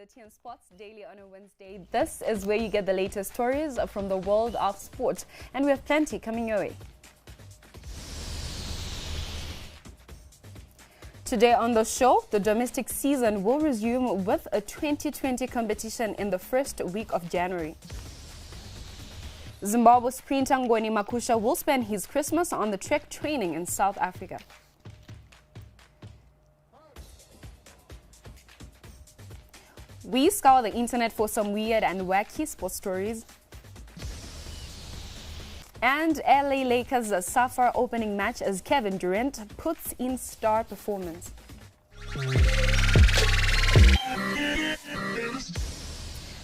ZTN Sports Daily on a Wednesday. This is where you get the latest stories from the world of sport, and we have plenty coming your way. Today on the show, the domestic season will resume with a 2020 competition in the first week of January. Zimbabwe sprinter Ngoni Makusha will spend his Christmas on the track training in South Africa. We scour the internet for some weird and wacky sports stories. And LA Lakers suffer opening match as Kevin Durant puts in star performance.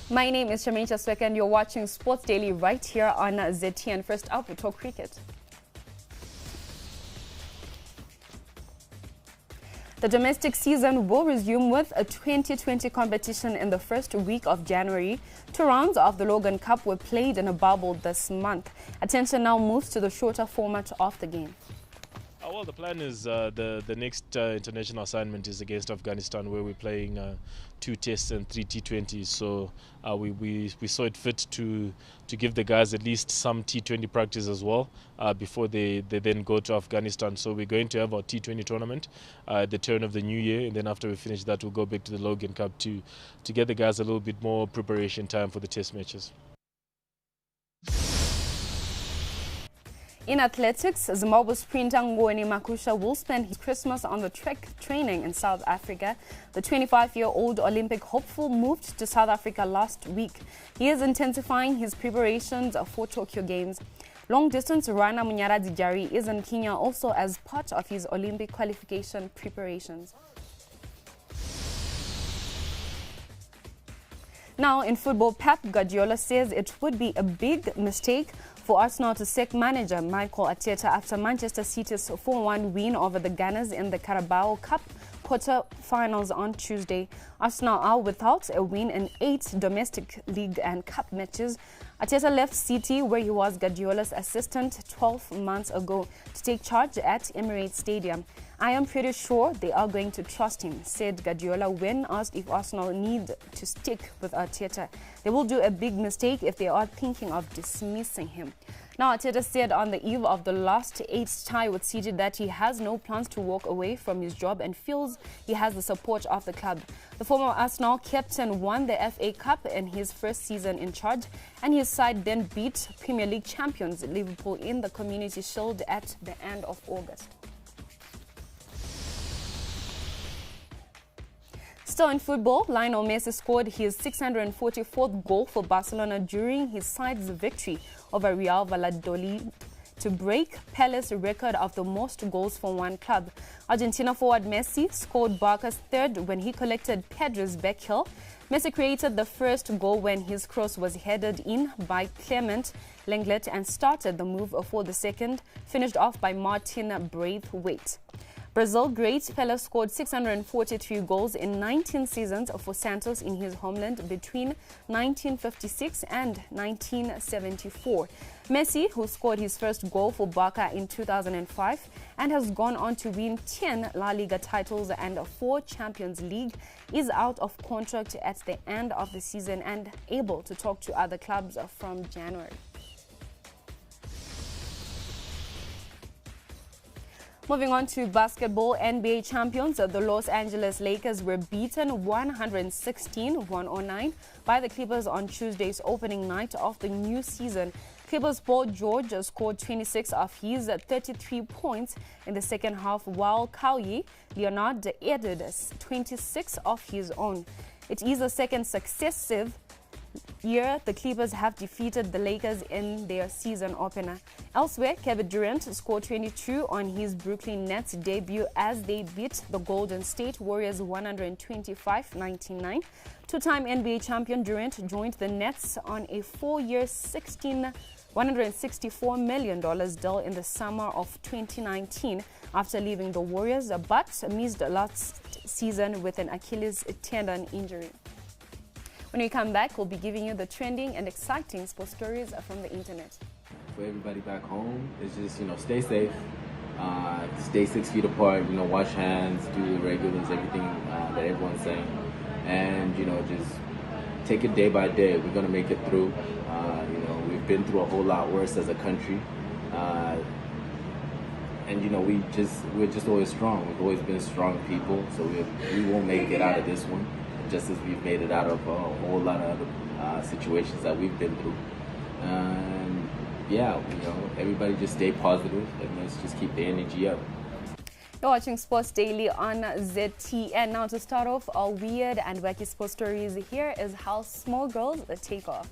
My name is Shamaine Chasweka and you're watching Sports Daily right here on ZTN. First up, we talk cricket. The domestic season will resume with a 2020 competition in the first week of January. 2 rounds of the Logan Cup were played in a bubble this month. Attention now moves to the shorter format of the game. Well, the plan is the next international assignment is against Afghanistan, where we're playing 2 tests and 3 T20s. So we saw it fit to give the guys at least some T20 practice as well before they then go to Afghanistan. So we're going to have our T20 tournament at the turn of the new year, and then after we finish that, we'll go back to the Logan Cup to get the guys a little bit more preparation time for the test matches. In athletics, Zimbabwe sprinter Ngoni Makusha will spend his Christmas on the track training in South Africa. The 25-year-old Olympic hopeful moved to South Africa last week. He is intensifying his preparations for Tokyo Games. Long-distance runner Munyara Dijari is in Kenya also as part of his Olympic qualification preparations. Now, in football, Pep Guardiola says it would be a big mistake for Arsenal to sack manager Mikel Arteta after Manchester City's 4-1 win over the Gunners in the Carabao Cup quarter-finals on Tuesday. Arsenal are without a win in 8 domestic league and cup matches. Arteta left City, where he was Guardiola's assistant 12 months ago, to take charge at Emirates Stadium. "I am pretty sure they are going to trust him," said Guardiola when asked if Arsenal need to stick with Arteta. "They will do a big mistake if they are thinking of dismissing him." Now, Arteta said on the eve of the last 8 tie with City that he has no plans to walk away from his job and feels he has the support of the club. The former Arsenal captain won the FA Cup in his first season in charge, and his side then beat Premier League champions Liverpool in the Community Shield at the end of August. Still in football, Lionel Messi scored his 644th goal for Barcelona during his side's victory over Real Valladolid to break Pele's record of the most goals for one club. Argentina forward Messi scored Barca's 3rd when he collected Pedro's back heel. Messi created the first goal when his cross was headed in by Clement Lenglet and started the move for the second, finished off by Martin Braithwaite. Brazil great Pelé scored 643 goals in 19 seasons for Santos in his homeland between 1956 and 1974. Messi, who scored his first goal for Barca in 2005 and has gone on to win 10 La Liga titles and 4 Champions League, is out of contract at the end of the season and able to talk to other clubs from January. Moving on to basketball, NBA champions, the Los Angeles Lakers were beaten 116-109 by the Clippers on Tuesday's opening night of the new season. Clippers Paul George scored 26 of his 33 points in the second half, while Kawhi Leonard added 26 of his own. It is the second successive year the Clippers have defeated the Lakers in their season opener. Elsewhere, Kevin Durant scored 22 on his Brooklyn Nets debut as they beat the Golden State Warriors 125-99. Two-time NBA champion Durant joined the Nets on a 4-year $164 million deal in the summer of 2019 after leaving the Warriors, but missed last season with an Achilles tendon injury. When we come back, we'll be giving you the trending and exciting sports stories from the internet. For everybody back home, it's just, stay safe, stay 6 feet apart, wash hands, do the regulars, everything that everyone's saying. and just take it day by day. We're gonna make it through. We've been through a whole lot worse as a country, and we're just always strong. We've always been strong people, so we won't make it out of this one, just as we've made it out of a whole lot of other situations that we've been through. Everybody just stay positive and let's just keep the energy up. You're watching Sports Daily on ZTN. Now to start off our weird and wacky sports stories, here is how small girls take off.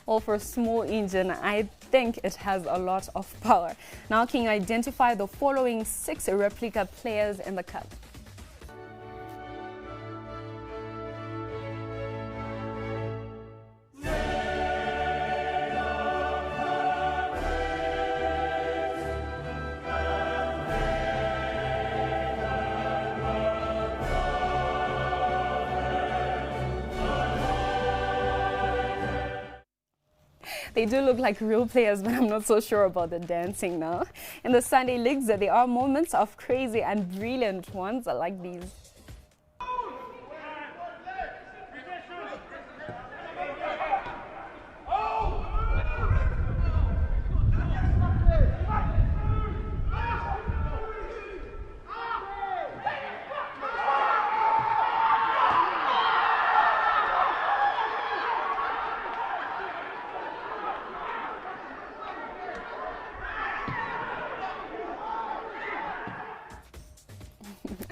Well, for a small engine, I think it has a lot of power. Now, can you identify the following 6 replica players in the cup? They do look like real players, but I'm not so sure about the dancing now. In the Sunday leagues, there are moments of crazy and brilliant ones like these.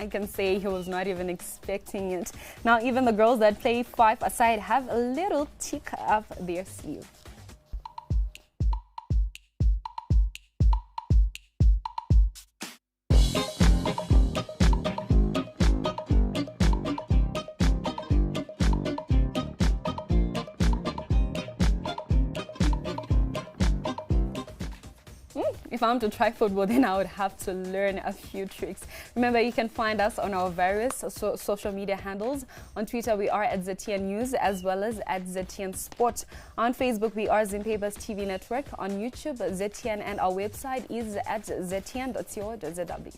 I can say he was not even expecting it. Now, even the girls that play 5-a-side have a little tick up their sleeve. If I'm to try football, then I would have to learn a few tricks. Remember, you can find us on our various social media handles. On Twitter, we are at ZTN News as well as at ZTN Sport. On Facebook, we are Zimbabwe's TV network. On YouTube, ZTN, and our website is at ztn.co.zw.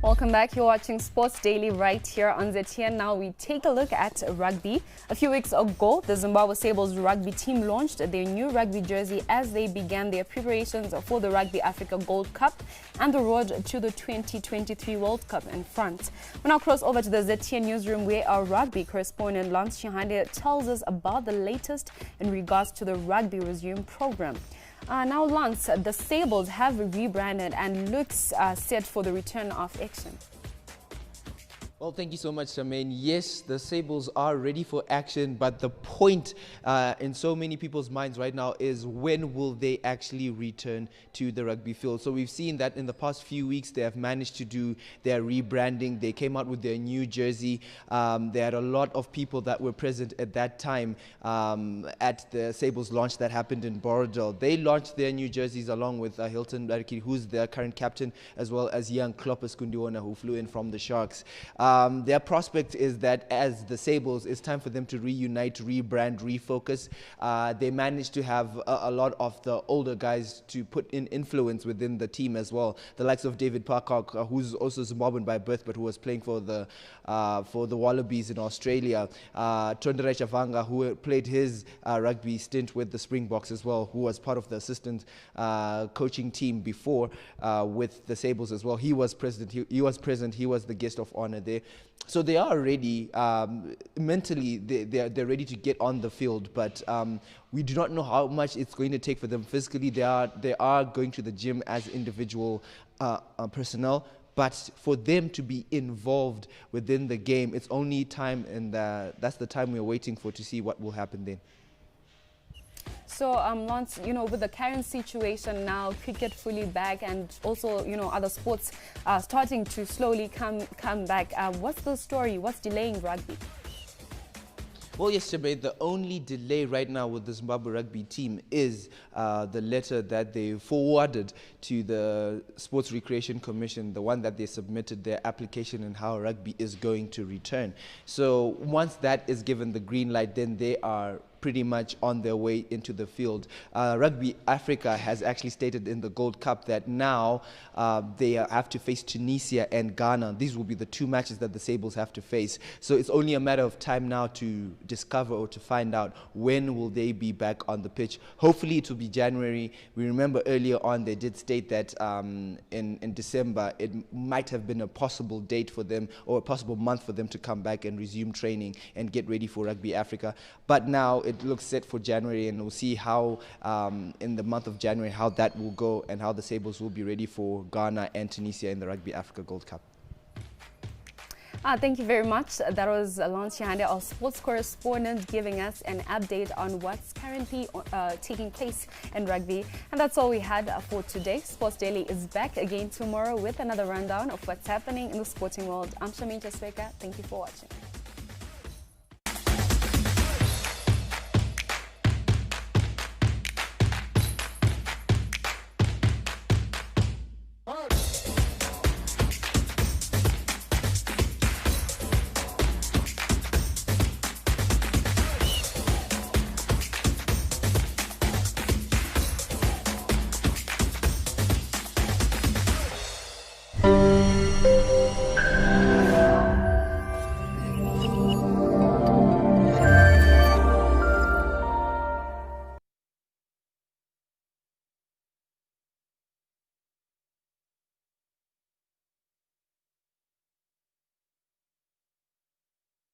Welcome back. You're watching Sports Daily right here on ZTN. Now we take a look at rugby. A few weeks ago, the Zimbabwe Sables rugby team launched their new rugby jersey as they began their preparations for the Rugby Africa Gold Cup and the road to the 2023 World Cup in France. We now cross over to the ZTN newsroom where our rugby correspondent Lance Chihande tells us about the latest in regards to the rugby resume program. Now, Lance, the Sables have rebranded and looks set for the return of action. Well, thank you so much, Charmaine. Yes, the Sables are ready for action, but the point in so many people's minds right now is when will they actually return to the rugby field? So we've seen that in the past few weeks they have managed to do their rebranding. They came out with their new jersey. They had a lot of people that were present at that time at the Sables launch that happened in Borodale. They launched their new jerseys along with Hilton Bariki, who's their current captain, as well as young Kloppus Kundiona, who flew in from the Sharks. Their prospect is that as the Sables, it's time for them to reunite, rebrand, refocus. They managed to have a lot of the older guys to put in influence within the team as well. The likes of David Parcock, who's also Zimbabwean by birth, but who was playing for the Wallabies in Australia. Tondere Chavanga, who played his rugby stint with the Springboks as well, who was part of the assistant coaching team before with the Sables as well. He was present. He was the guest of honor there. So they are ready, mentally, they're ready to get on the field, but we do not know how much it's going to take for them physically. They are going to the gym as individual personnel, but for them to be involved within the game, it's only time, and that's the time we're waiting for to see what will happen then. So, Lance, with the current situation now, cricket fully back, and also, other sports are starting to slowly come back. What's the story? What's delaying rugby? Well, yes, Shabe, the only delay right now with the Zimbabwe rugby team is the letter that they forwarded to the Sports Recreation Commission, the one that they submitted their application and how rugby is going to return. So once that is given the green light, then they are pretty much on their way into the field. Rugby Africa has actually stated in the Gold Cup that now they have to face Tunisia and Ghana. These will be the two matches that the Sables have to face. So it's only a matter of time now to discover or to find out when will they be back on the pitch. Hopefully it will be January. We remember earlier on they did state that in December it might have been a possible date for them, or a possible month for them to come back and resume training and get ready for Rugby Africa. But now it looks set for January, and we'll see how in the month of January how that will go and how the Sables will be ready for Ghana and Tunisia in the Rugby Africa Gold Cup. Thank you very much. That was Lance Chihande, our sports correspondent, giving us an update on what's currently taking place in rugby. And that's all we had for today. Sports Daily is back again tomorrow with another rundown of what's happening in the sporting world. I'm Shamin Jasweka. Thank you for watching.